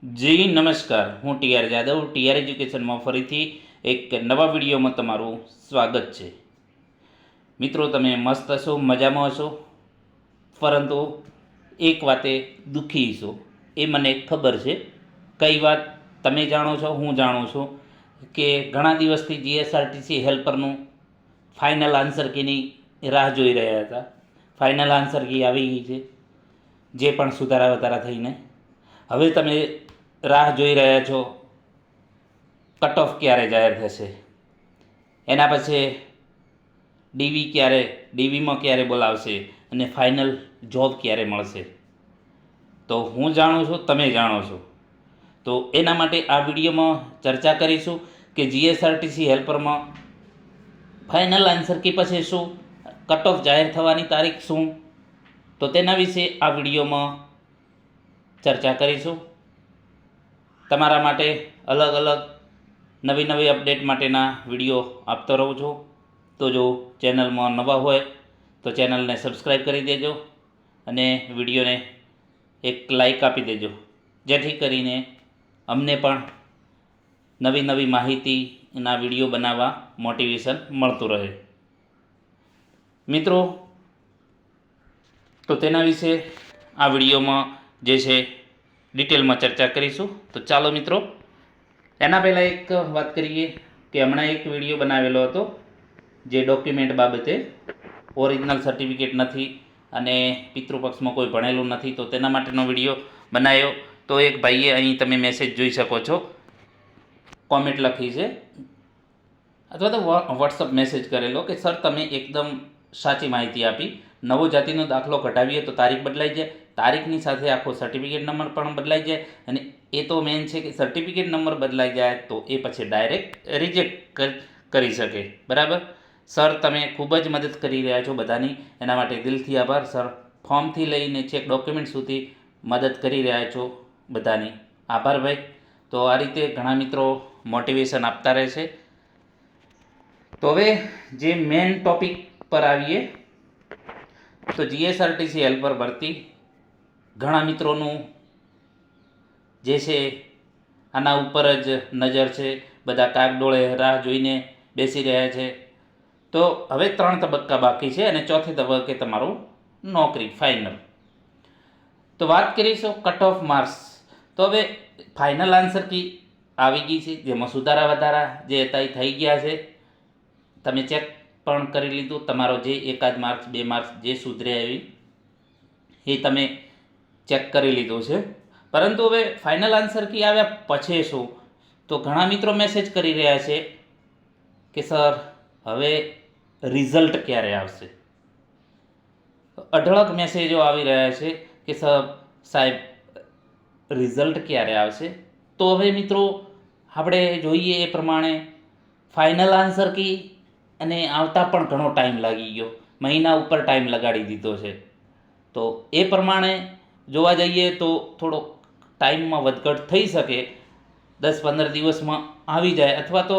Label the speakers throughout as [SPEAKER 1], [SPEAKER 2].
[SPEAKER 1] જી નમસ્કાર, હું TR Jadav TR એજ્યુકેશનમાં ફરીથી એક નવા વિડીયોમાં તમારું સ્વાગત છે. મિત્રો, તમે મસ્ત હશો, મજામાં હશો, પરંતુ એક વાતે દુઃખી છો, એ મને ખબર છે. કઈ વાત તમે જાણો છો, હું જાણું છું કે ઘણા દિવસથી જીએસઆરટીસી હેલ્પરનું ફાઇનલ આન્સર કીની રાહ જોઈ રહ્યા હતા. ફાઇનલ આન્સર કી આવી ગઈ છે, જે પણ સુધારા વધારા થઈને. હવે તમે રાહ જોઈ રહ્યા છો કટ ઓફ ક્યારે જાહેર થશે, એના પછી ડીવીમાં ક્યારે બોલાવશે અને ફાઇનલ જોબ ક્યારે મળશે. તો હું જાણું છું, તમે જાણો છો, તો એના માટે આ વિડીયોમાં ચર્ચા કરીશું કે જીએસઆરટીસી હેલ્પરમાં ફાઇનલ આન્સર કી પછી શું, કટ ઓફ જાહેર થવાની તારીખ શું, તો તેના વિશે આ વિડીયોમાં ચર્ચા કરીશું. તમારા માટે અલગ અલગ નવી અપડેટ માટેના વિડીયો આપતો રહું છું. તો જો ચેનલમાં નવા હોય તો ચેનલને સબસ્ક્રાઈબ કરી દેજો અને વિડીયોને એક લાઈક આપી દેજો, જેથી કરીને અમને પણ નવી માહિતીના વિડીયો બનાવવા મોટિવેશન મળતું રહે. મિત્રો, તો તેના વિશે આ વિડીયોમાં જે છે ડિટેલમાં ચર્ચા કરીશું. તો ચાલો મિત્રો, એના પહેલાં એક વાત કરીએ કે હમણાં એક વિડીયો બનાવેલો હતો જે ડોક્યુમેન્ટ બાબતે. ઓરિજિનલ સર્ટિફિકેટ નથી અને પિતૃપક્ષમાં કોઈ ભણેલું નથી, તો તેના માટેનો વિડીયો બનાવ્યો. તો એક ભાઈએ અહીં તમે મેસેજ જોઈ શકો છો, કોમેન્ટ લખી છે અથવા તો વોટ્સઅપ મેસેજ કરેલો કે સર તમે એકદમ સાચી માહિતી આપી. નવો જાતિનો દાખલો કઢાવીએ તો તારીખ બદલાઈ જાય, તારીખની સાથે આખો સર્ટિફિકેટ નંબર પણ બદલાઈ જાય, અને એ તો મેઇન છે કે સર્ટિફિકેટ નંબર બદલાઈ જાય તો એ પછી ડાયરેક્ટ રિજેક્ટ કરી શકે. બરાબર સર, તમે ખૂબ જ મદદ કરી રહ્યા છો બધાની, એના માટે દિલથી આભાર સર. ફોર્મથી લઈને ચેક ડોક્યુમેન્ટ સુધી મદદ કરી રહ્યા છો બધાની, આભાર ભાઈ. તો આ રીતે ઘણા મિત્રો મોટિવેશન આપતા રહેશે. તો હવે જે મેઇન ટોપિક પર આવીએ, તો જીએસઆરટીસી હેલ્પર ભરતી ઘણા મિત્રોનું જે છે આના ઉપર જ નજર છે. બધા કાગડોળે રાહ જોઈને બેસી રહ્યા છે. તો હવે 3 તબક્કા બાકી છે અને ચોથે તબક્કે તમારું નોકરી ફાઇનલ. તો વાત કરીશું કટ ઓફ માર્ક્સ. તો હવે ફાઇનલ આન્સર કી આવી ગઈ છે, જેમાં સુધારા વધારા જે હતા એ થઈ ગયા છે. તમે ચેક પણ કરી લીધું, તમારો જે એકાદ માર્ક્સ 2 માર્ક્સ જે સુધર્યા એવી એ તમે ચેક કરી લીધું છે. પરંતુ હવે ફાઇનલ આન્સર કી આવ્યા પછી શું, તો ઘણા મિત્રો મેસેજ કરી રહ્યા છે કે સર હવે રિઝલ્ટ ક્યારે આવશે. અઢળક મેસેજો આવી રહ્યા છે કે સાહેબ રિઝલ્ટ ક્યારે આવશે. તો હવે મિત્રો આપણે જોઈએ એ પ્રમાણે ફાઇનલ આન્સર કી અને આવતા પણ ઘણો ટાઈમ લાગી ગયો, મહિના ઉપર ટાઈમ લગાડી દીધો છે. તો એ પ્રમાણે જોવા જઈએ તો થોડોક ટાઈમમાં વધઘટ થઈ શકે, 10-15 દિવસમાં આવી જાય અથવા તો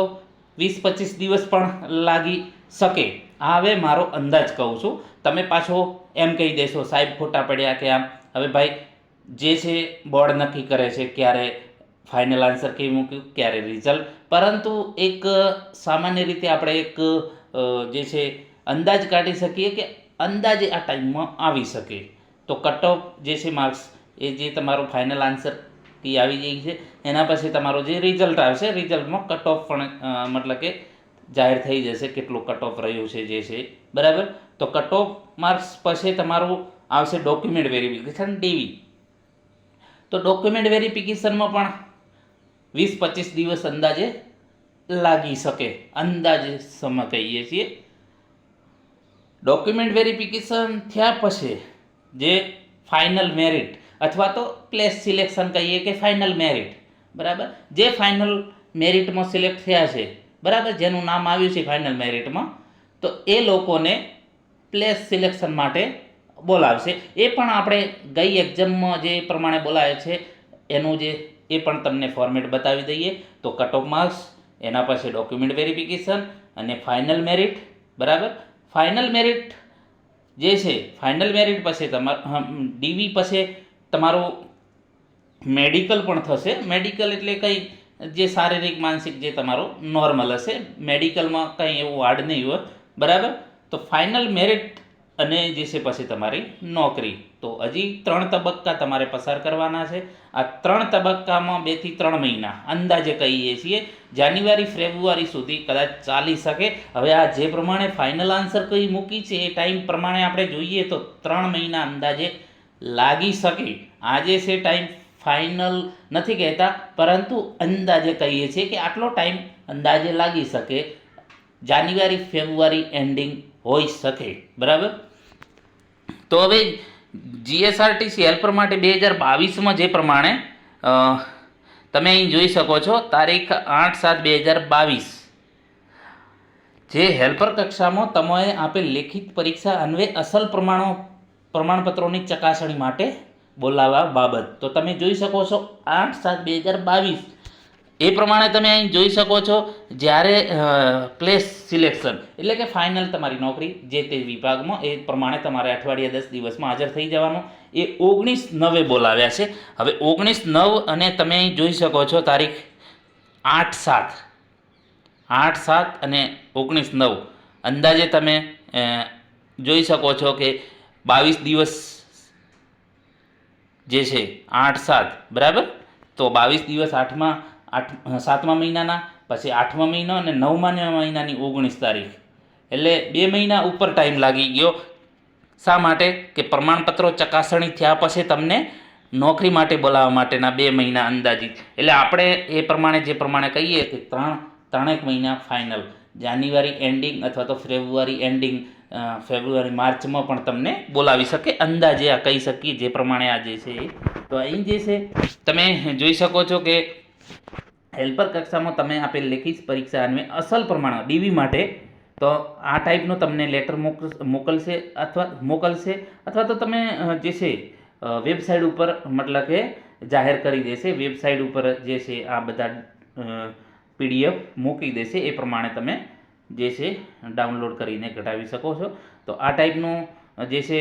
[SPEAKER 1] 20-25 દિવસ પણ લાગી શકે. આ હવે મારો અંદાજ કહું છું, તમે પાછો એમ કહી દેશો સાહેબ ખોટા પડ્યા કે આમ. હવે ભાઈ જે છે બોર્ડ નક્કી કરે છે ક્યારે ફાઇનલ આન્સર કી મૂક્યું, ક્યારે રિઝલ્ટ, પરંતુ એક સામાન્ય રીતે આપણે એક જે છે અંદાજ કાઢી શકીએ કે અંદાજે આ ટાઈમમાં આવી શકે. તો કટ ઓફ જે છે માર્ક્સ એ જે તમારો ફાઇનલ આન્સર કી આવી જાય છે, એના પછી તમારો જે રિઝલ્ટ આવશે, રિઝલ્ટમાં કટ ઓફ પણ મતલબ કે જાહેર થઈ જશે કેટલું કટ ઓફ રહ્યું છે જે છે. બરાબર, તો કટ ઓફ માર્ક્સ પછી તમારું આવશે ડોક્યુમેન્ટ વેરિફિકેશન ડીવી. તો ડોક્યુમેન્ટ વેરિફિકેશનમાં પણ 20-25 દિવસ અંદાજે લાગી શકે, અંદાજે સમય કહીએ છીએ. ડોક્યુમેન્ટ વેરિફિકેશન થયા પછી જે ફાઇનલ મેરિટ અથવા તો પ્લેસ સિલેક્શન કહીએ કે ફાઇનલ મેરિટ, બરાબર, જે ફાઇનલ મેરિટમાં સિલેક્ટ થયા છે, બરાબર, જેનું નામ આવ્યું છે ફાઇનલ મેરિટમાં, તો એ લોકોને પ્લેસ સિલેક્શન માટે બોલાવશે. એ પણ આપણે ગઈ એક્ઝામમાં જે પ્રમાણે બોલાવે છે એનું જે એ પણ તમને ફોર્મેટ બતાવી દઈએ. તો કટ ઓફ માર્ક્સ, એના પછી ડોક્યુમેન્ટ વેરિફિકેશન અને ફાઇનલ મેરિટ. બરાબર, ફાઇનલ મેરિટ જે છે, ફાઇનલ મેરિટ પછી ડીવી પછી તમારું મેડિકલ પણ થશે. મેડિકલ એટલે કંઈ જે શારીરિક માનસિક જે તમારું નોર્મલ હશે, મેડિકલમાં કંઈ એવું હાર્ડ નહીં હોય, બરાબર. તો ફાઇનલ મેરિટ અને જે છે પછી તમારી નોકરી. તો હજી 3 તબક્કા તમારે પસાર કરવાના છે. આ 3 તબક્કામાં 2 થી 3 મહિના અંદાજે કહીએ છીએ, જાન્યુઆરી ફેબ્રુઆરી સુધી કદાચ ચાલી શકે. હવે આ જે પ્રમાણે ફાઇનલ આન્સર કઈ મૂકી છે એ ટાઈમ પ્રમાણે આપણે જોઈએ તો 3 મહિના અંદાજે લાગી શકે. આજે છે ટાઈમ ફાઇનલ નથી કહેતા, પરંતુ અંદાજે કહીએ છીએ કે આટલો ટાઈમ અંદાજે લાગી શકે, જાન્યુઆરી ફેબ્રુઆરી એન્ડિંગ હોઈ શકે, બરાબર. તો હવે જીએસઆરટીસી હેલ્પર માટે 2022માં જે પ્રમાણે તમે અહીં જોઈ શકો છો, તારીખ 8/7/2022 જે હેલ્પર કક્ષામાં તમે આપેલ લેખિત પરીક્ષા અન્વયે અસલ પ્રમાણપત્રોની ચકાસણી માટે બોલાવવા બાબત. તો તમે જોઈ શકો છો 8/7/2022 એ પ્રમાણે તમે અહીં જોઈ શકો છો, જ્યારે પ્લેસ સિલેક્શન એટલે કે ફાઇનલ તમારી નોકરી જે તે વિભાગમાં, એ પ્રમાણે તમારે અઠવાડિયા 10 દિવસમાં હાજર થઈ જવાનું. એ 19/9 બોલાવ્યા છે. હવે 19/9 અને તમે અહીં જોઈ શકો છો તારીખ 8/7 અને 19/9 અંદાજે તમે જોઈ શકો છો કે 22 દિવસ જે છે 8/7, બરાબર. તો 22 દિવસ 7મા મહિનાના, પછી 8મા મહિનો અને 9મા મહિનાની 19 તારીખ, એટલે 2 મહિના ઉપર ટાઈમ લાગી ગયો. શા માટે? કે પ્રમાણપત્રો ચકાસણી થયા પછી તમને નોકરી માટે બોલાવવા માટેના 2 મહિના અંદાજિત. એટલે આપણે એ પ્રમાણે જે પ્રમાણે કહીએ કે 3 મહિના ફાઇનલ, જાન્યુઆરી એન્ડિંગ અથવા તો ફેબ્રુઆરી એન્ડિંગ, ફેબ્રુઆરી માર્ચમાં પણ તમને બોલાવી શકે, અંદાજે આ કહી શકીએ જે પ્રમાણે આ જે છે. તો અહીં જે છે તમે જોઈ શકો છો કે હેલ્પર કક્ષામાં તમે આપેલ લેખિત પરીક્ષા અને અસલ પ્રમાણ ડીવી માટે તો આ ટાઈપનો તમને લેટર મોકલશે અથવા તો તમે જે છે વેબસાઇટ ઉપર મતલબ કે જાહેર કરી દેશે, વેબસાઇટ ઉપર જે છે આ બધા PDF મૂકી દેશે. એ પ્રમાણે તમે જે છે ડાઉનલોડ કરીને કઢાવી શકો છો. તો આ ટાઈપનું જે છે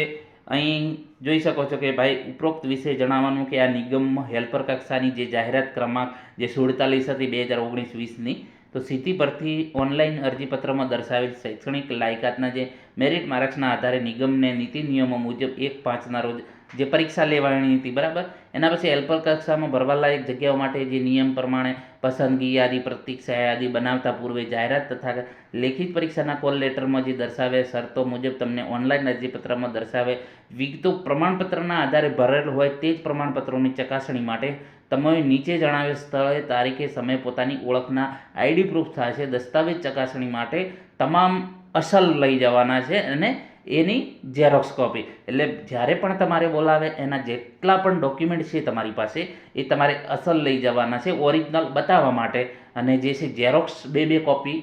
[SPEAKER 1] અહીં જોઈ શકો છો કે ભાઈ ઉપરોક્ત વિશે જણાવવાનું કે આ નિગમ હેલ્પર કક્ષાની જે જાહેરાત ક્રમાંક જે 47 હતી 2019-20ની, તો સીધી ભરતી ઓનલાઈન અરજીપત્રમાં દર્શાવેલ શૈક્ષણિક લાયકાતના જે મેરિટ માર્ક્સના આધારે નિગમને નીતિ નિયમો મુજબ 1/5ના રોજ જે પરીક્ષા લેવાની હતી, બરાબર. એના પછી હેલ્પર કક્ષામાં ભરવાલાયક જગ્યાઓ માટે જે નિયમ પ્રમાણે પસંદગી યાદી, પ્રતીક્ષા યાદી બનાવતા પૂર્વે જાહેરાત તથા લેખિત પરીક્ષાના કોલ લેટરમાં જે દર્શાવે શરતો મુજબ તમને ઓનલાઈન અરજીપત્રમાં દર્શાવે વિગતો પ્રમાણપત્રના આધારે ભરેલ હોય તે જ પ્રમાણપત્રોની ચકાસણી માટે તમે નીચે જણાવેલ સ્થળે તારીખે સમય પોતાની ઓળખના ID પ્રૂફ થશે. દસ્તાવેજ ચકાસણી માટે તમામ અસલ લઈ જવાના છે અને એની ઝેરોક્સ કોપી. એટલે જ્યારે પણ તમારે બોલાવે એના જેટલા પણ ડોક્યુમેન્ટ છે તમારી પાસે એ તમારે અસલ લઈ જવાના છે, ઓરિજિનલ બતાવવા માટે. અને જે છે ઝેરોક્સ 2 કોપી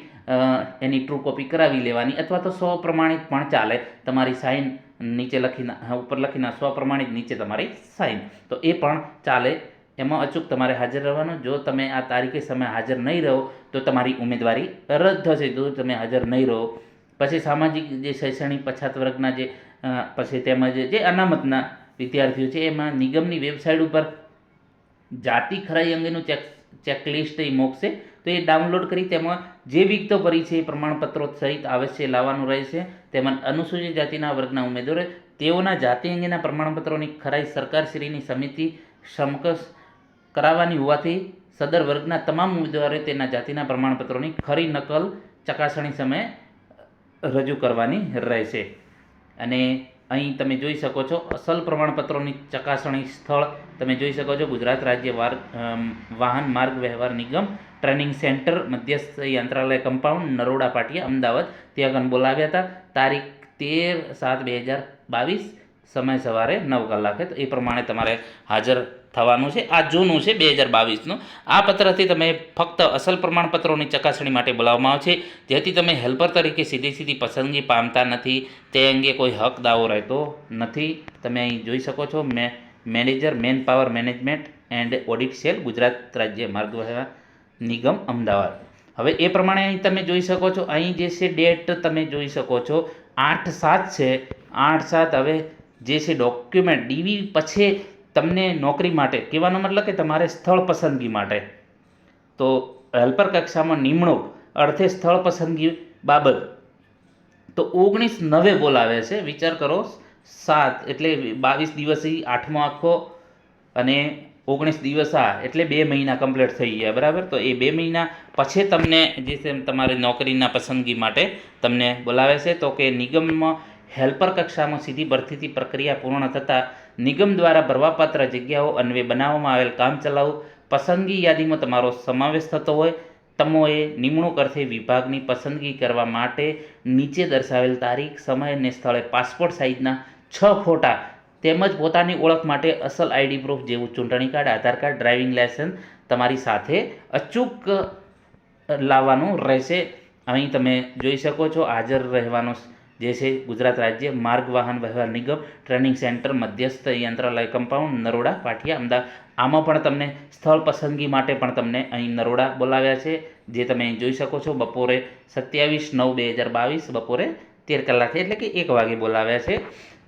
[SPEAKER 1] એની ટ્રુ કોપી કરાવી લેવાની, અથવા તો સ્વપ્રમાણિત પણ ચાલે. તમારી સાઇન નીચે લખીને ઉપર લખીને સ્વપ્રમાણિત નીચે તમારી સાઇન, તો એ પણ ચાલે. એમાં અચૂક તમારે હાજર રહેવાનું. જો તમે આ તારીખે સમય હાજર નહીં રહો તો તમારી ઉમેદવારી રદ થશે. જો તમે હાજર નહીં રહો પછી સામાજિક જે શૈક્ષણિક પછાત વર્ગના જે પછી તેમજ જે અનામતના વિદ્યાર્થીઓ છે એમાં નિગમની વેબસાઇટ ઉપર જાતિ ખરાઈ અંગેનું ચેકલિસ્ટ એ મૂકશે. તો એ ડાઉનલોડ કરી તેમાં જે વિગતો ભરી છે એ પ્રમાણપત્રો સહિત અવશ્ય લાવવાનું રહેશે. તેમજ અનુસૂચિત જાતિના વર્ગના ઉમેદવારો તેઓના જાતિ અંગેના પ્રમાણપત્રોની ખરાઈ સરકારશ્રીની સમિતિ સમકક્ષ કરાવવાની હોવાથી સદર વર્ગના તમામ ઉમેદવારોએ તેના જાતિના પ્રમાણપત્રોની ખરી નકલ ચકાસણી સમયે રજૂ કરવાની રહેશે. અને અહીં તમે જોઈ શકો છો અસલ પ્રમાણપત્રોની ચકાસણી સ્થળ તમે જોઈ શકો છો ગુજરાત રાજ્ય વાહન માર્ગ વ્યવહાર નિગમ ટ્રેનિંગ સેન્ટર મધ્યસ્થ યંત્રાલય કમ્પાઉન્ડ નરોડા પાટિયા અમદાવાદ, ત્યાં બોલાવ્યા હતા. તારીખ 13/7/2022, સમય સવારે 9 કલાકે. તો એ પ્રમાણે તમારે હાજર થવાનું છે. આ જૂનું છે 2022નું. આ પત્રથી તમે ફક્ત અસલ પ્રમાણપત્રોની ચકાસણી માટે બોલાવવામાં આવશે, જેથી તમે હેલ્પર તરીકે સીધી પસંદગી પામતા નથી. તે અંગે કોઈ હક દાવો રહેતો નથી. તમે અહીં જોઈ શકો છો manager man power management and audit cell Gujarat રાજ્ય માર્ગ વ્યવહાર નિગમ અમદાવાદ. હવે એ પ્રમાણે અહીં તમે જોઈ શકો છો, અહીં જે છે ડેટ તમે જોઈ શકો છો 8/7 છે. 8/7 હવે જે છે ડોક્યુમેન્ટ ડીવી પછી તમને નોકરી માટે કહેવાનો મતલબ કે તમારે સ્થળ પસંદગી માટે તો હેલ્પર કક્ષામાં નિમણૂક અર્થે સ્થળ પસંદગી બાબત તો 19/9 બોલાવે છે. વિચાર કરો, 7 એટલે 22 દિવસથી 8મો આખો અને 19 દિવસ એટલે 2 મહિના કમ્પ્લીટ થઈ ગયા, બરાબર. તો એ 2 મહિના પછી તમને જે છે તમારી નોકરીના પસંદગી માટે તમને બોલાવે છે. તો કે નિગમમાં હેલ્પર કક્ષામાં સીધી ભરતીથી પ્રક્રિયા પૂર્ણ થતાં નિગમ દ્વારા ભરવાપાત્ર જગ્યાઓ અન્વયે બનાવવામાં આવેલ કામચલાઉ પસંદગી યાદીમાં તમારો સમાવેશ થતો હોય તમોએ નિમણૂક અર્થે વિભાગની પસંદગી કરવા માટે નીચે દર્શાવેલ તારીખ, સમય અને સ્થળે પાસપોર્ટ સાઇઝના 6 ફોટા તેમજ પોતાની ઓળખ માટે અસલ આઈડી પ્રૂફ જેવું ચૂંટણી કાર્ડ, આધાર કાર્ડ, ડ્રાઇવિંગ લાયસન્સ તમારી સાથે અચૂક લાવવાનું રહેશે. અહીં તમે જોઈ શકો છો હાજર રહેવાનો જે છે ગુજરાત રાજ્ય માર્ગ વાહન વ્યવહાર નિગમ ટ્રેનિંગ સેન્ટર મધ્યસ્થ યંત્રાલય કમ્પાઉન્ડ નરોડા પાટિયા અમદાવાદ. આમાં પણ તમને સ્થળ પસંદગી માટે પણ તમને અહીં નરોડા બોલાવ્યા છે, જે તમે અહીં જોઈ શકો છો. બપોરે 27/9/2022 બપોરે 13 કલાકે એટલે કે 1 વાગે બોલાવ્યા છે.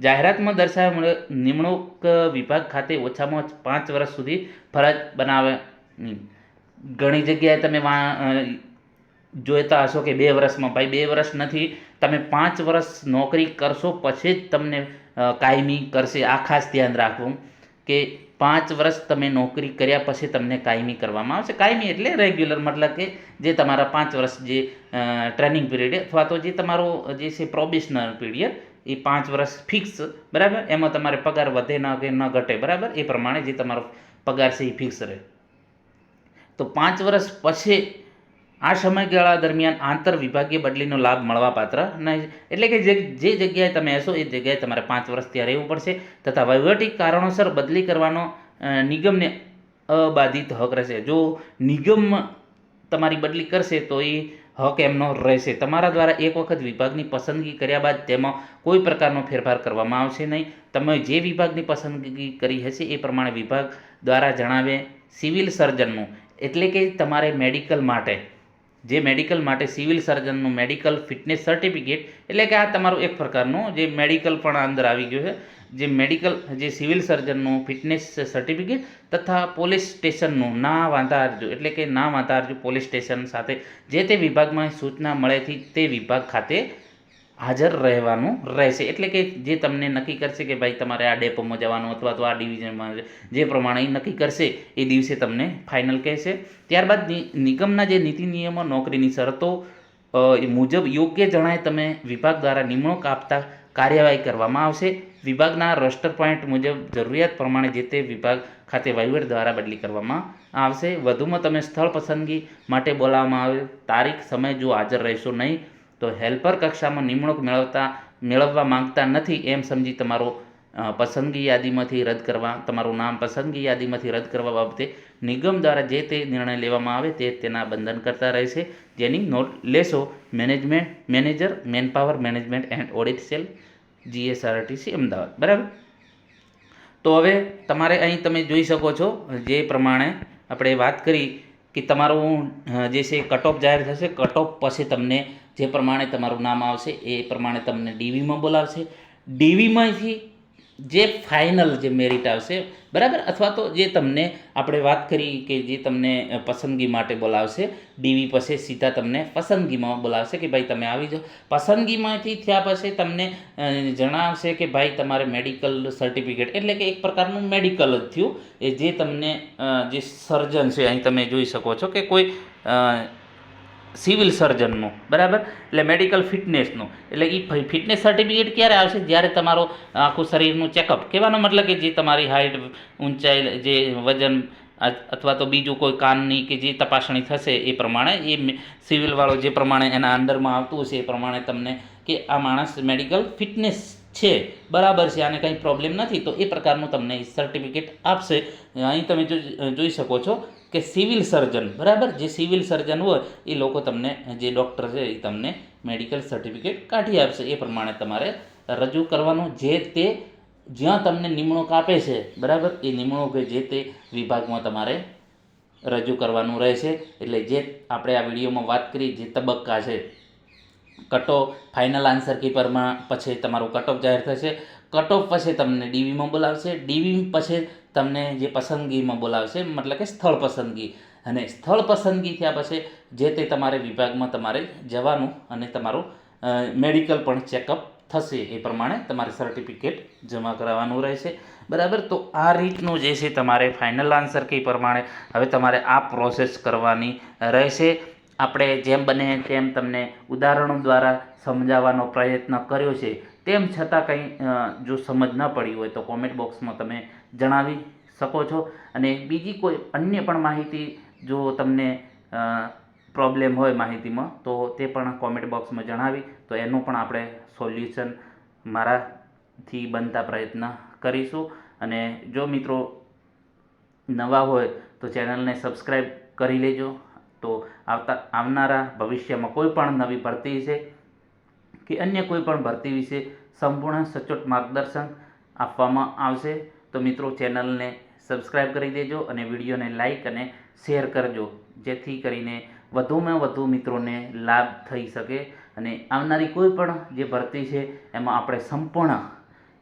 [SPEAKER 1] જાહેરાતમાં દર્શાવ્યા નિમણૂક વિભાગ ખાતે ઓછામાં 5 વર્ષ સુધી ફરજ બનાવે. ઘણી જગ્યાએ તમે જોતા હશો કે 2 વર્ષમાં, ભાઈ 2 વર્ષ નથી, તમે 5 વર્ષ નોકરી કરશો પછી જ તમને કાયમી કરશે. આ ખાસ ધ્યાન રાખવું કે 5 વર્ષ તમે નોકરી કર્યા પછી તમને કાયમી કરવામાં આવશે. કાયમી એટલે રેગ્યુલર, મતલબ કે જે તમારા 5 વર્ષ જે ટ્રેનિંગ પીરિયડ અથવા તો જે તમારો જે છે પ્રોબેશનર પીરિયડ એ 5 વર્ષ ફિક્સ, બરાબર. એમાં તમારે પગાર વધે ન કે ન ઘટે, બરાબર. એ પ્રમાણે જે તમારો પગાર છે એ ફિક્સ રહે. તો 5 વર્ષ પછી આ સમયગાળા દરમિયાન આંતર વિભાગીય બદલીનો લાભ મળવા પાત્ર નહીં. એટલે કે જે જગ્યાએ તમે હશો એ જગ્યાએ તમારે 5 વર્ષ ત્યાં રહેવું પડશે તથા વહીવટી કારણોસર બદલી કરવાનો નિગમને અબાધિત હક રહેશે. જો નિગમ તમારી બદલી કરશે તો એ હક એમનો રહેશે. તમારા દ્વારા એક વખત વિભાગની પસંદગી કર્યા બાદ તેમાં કોઈ પ્રકારનો ફેરફાર કરવામાં આવશે નહીં. તમે જે વિભાગની પસંદગી કરી હશે એ પ્રમાણે વિભાગ દ્વારા જણાવે સિવિલ સર્જનનું, એટલે કે તમારે મેડિકલ માટે જે મેડિકલ માટે સિવિલ સર્જનનું મેડિકલ ફિટનેસ સર્ટિફિકેટ, એટલે કે આ તમારું એક પ્રકારનું જે મેડિકલ પણ અંદર આવી ગયું છે, જે મેડિકલ જે સિવિલ સર્જનનું ફિટનેસ સર્ટિફિકેટ તથા પોલીસ સ્ટેશનનું ના વાંધા અરજી, એટલે કે ના વાંધા અરજી પોલીસ સ્ટેશન સાથે જે તે વિભાગમાં સૂચના મળેથી તે વિભાગ ખાતે હાજર રહેવાનું રહેશે. એટલે કે જે તમને નક્કી કરશે કે ભાઈ તમારે આ ડેપોમાં જવાનું અથવા તો આ ડિવિઝનમાં જે પ્રમાણે નક્કી કરશે એ દિવસે તમને ફાઇનલ કહેશે. ત્યારબાદ નિગમના જે નીતિ નિયમો નોકરીની શરતો મુજબ યોગ્ય જણાય તમે વિભાગ દ્વારા નિમણૂક આપતા કાર્યવાહી કરવામાં આવશે. વિભાગના રોસ્ટર પોઈન્ટ મુજબ જરૂરિયાત પ્રમાણે જે તે વિભાગ ખાતે વહીવટ દ્વારા બદલી કરવામાં આવશે. વધુમાં તમે સ્થળ પસંદગી માટે બોલાવવામાં આવે તારીખ, સમય જો હાજર રહેશો નહીં તો હેલ્પર કક્ષામાં નિમણૂક મેળવવા માંગતા નથી એમ સમજી તમારો પસંદગી યાદીમાંથી રદ કરવા, તમારું નામ પસંદગી યાદીમાંથી રદ કરવા બાબતે નિગમ દ્વારા જે તે નિર્ણય લેવામાં આવે તે તેના બંધન કરતા રહેશે. જેની નોટ લેશો manager manpower management and audit cell GSRTC Ahmedabad, બરાબર. તો હવે તમારે અહીં તમે જોઈ શકો છો જે પ્રમાણે આપણે વાત કરી કે તમારું જે છે કટ ઓફ જાહેર થશે. કટ ઓફ પછી તમને જે પ્રમાણે તમારું નામ આવશે એ પ્રમાણે તમને ડીવીમાં બોલાવશે. ડીવીમાંથી જે ફાઇનલ જે મેરિટ આવશે, બરાબર, અથવા તો જે તમને આપણે વાત કરી કે જે તમને પસંદગી માટે બોલાવશે, ડીવી પછી સીધા તમને પસંદગીમાં બોલાવશે કે ભાઈ તમે આવી જાઓ. પસંદગીમાંથી થયા પછી તમને જણાવશે કે ભાઈ તમારે મેડિકલ સર્ટિફિકેટ, એટલે કે એક પ્રકારનું મેડિકલ જ થયું એ જે તમને જે સર્જન છે અહીં તમે જોઈ શકો છો કે કોઈ સિવિલ સર્જનનું, બરાબર, એટલે મેડિકલ ફિટનેસનું, એટલે એ ફિટનેસ સર્ટિફિકેટ ક્યારે આવશે? જ્યારે તમારો આખું શરીરનું ચેકઅપ, કહેવાનો મતલબ કે જે તમારી હાઇટ, ઊંચાઈ, જે વજન અથવા તો બીજું કોઈ કાનની કે જે તપાસણી થશે એ પ્રમાણે એ સિવિલવાળો જે પ્રમાણે એના અંદરમાં આવતું હશે એ પ્રમાણે તમને કે આ માણસ મેડિકલ ફિટનેસ છે, બરાબર છે, આને કંઈ પ્રોબ્લેમ નથી, તો એ પ્રકારનું તમને સર્ટિફિકેટ આપશે. અહીં તમે જોઈ શકો છો કે સિવિલ સર્જન, બરાબર, જે સિવિલ સર્જન હોય એ લોકો તમને જે ડૉક્ટર છે એ તમને મેડિકલ સર્ટિફિકેટ કાઢી આપશે. એ પ્રમાણે તમારે રજૂ કરવાનું જે તે જ્યાં તમને નિમણૂક આપે છે, બરાબર, એ નિમણૂક જે તે વિભાગમાં તમારે રજૂ કરવાનું રહેશે. એટલે જે આપણે આ વિડીયોમાં વાત કરી જે તબક્કા છે, કટ ઓફ ફાઇનલ આન્સર કીપરમાં પછી તમારું કટ ઓફ જાહેર થશે. કટ ઓફ પછી તમને ડીવીમાં બોલાવશે, ડીવી પછી તમને જે પસંદગીમાં બોલાવશે, મતલબ કે સ્થળ પસંદગી, અને સ્થળ પસંદગી થયા પછી જે તે તમારે વિભાગમાં તમારે જવાનું અને તમારું મેડિકલ પણ ચેકઅપ થશે. એ પ્રમાણે તમારે સર્ટિફિકેટ જમા કરાવવાનું રહેશે. બરાબર, તો આ રીતનું જે છે તમારે ફાઇનલ આન્સર કી પ્રમાણે હવે તમારે આ પ્રોસેસ કરવાની રહેશે. આપણે જેમ બને તેમ તમને ઉદાહરણો દ્વારા સમજાવવાનો પ્રયત્ન કર્યો છે. તેમ છતાં કંઈ જો સમજ ન પડી હોય તો કોમેન્ટ બોક્સમાં તમે જણાવી શકો છો. અને બીજી કોઈ અન્ય પણ માહિતી જો તમને પ્રોબ્લેમ હોય માહિતીમાં તો તે પણ કોમેન્ટ બોક્સમાં જણાવી તો એનું પણ આપણે સોલ્યુશન મારાથી બનતા પ્રયત્ન કરીશું. અને જો મિત્રો નવા હોય તો ચેનલને સબસ્ક્રાઈબ કરી લેજો. તો આવનારા ભવિષ્યમાં કોઈ પણ નવી ભરતી છે કે અન્ય કોઈ પણ ભરતી વિશે સંપૂર્ણ સચોટ માર્ગદર્શન આપવામાં આવશે. તો મિત્રો ચેનલને સબસ્ક્રાઈબ કરી દેજો અને વિડીયોને લાઈક અને શેર કરજો, જેથી કરીને વધુમાં વધુ મિત્રોને લાભ થઈ શકે. અને આવનારી કોઈ પણ જે ભરતી છે એમાં આપણે સંપૂર્ણ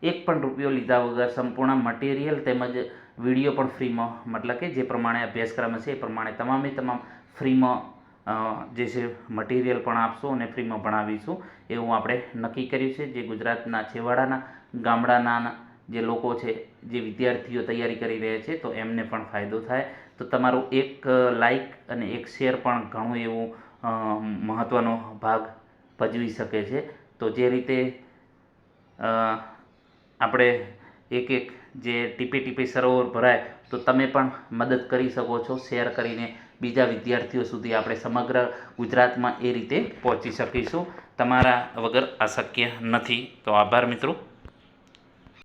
[SPEAKER 1] એક પણ રૂપિયો લીધા વગર સંપૂર્ણ મટીરિયલ તેમજ વિડીયો પણ ફ્રીમાં, મતલબ કે જે પ્રમાણે અભ્યાસક્રમ છે એ પ્રમાણે તમામ ફ્રીમાં જે છે મટીરિયલ પણ આપશું અને ફ્રીમાં ભણાવીશું એવું આપણે નક્કી કર્યું છે. જે ગુજરાતના છેવાડાના ગામડાના જે લોકો છે, જે વિદ્યાર્થીઓ તૈયારી કરી રહ્યા છે, તો એમને પણ ફાયદો થાય. તો તમારું એક લાઈક અને એક શેર પણ ઘણું એવું મહત્ત્વનો ભાગ ભજવી શકે છે. તો જે રીતે આપણે એક જે ટીપે ટીપે સરોવર ભરાય, તો તમે પણ મદદ કરી શકો છો શેર કરીને બીજા વિદ્યાર્થીઓ સુધી. આપણે સમગ્ર ગુજરાતમાં એ રીતે પહોંચી શકીશું. તમારા વગર અશક્ય નથી. તો આભાર મિત્રો.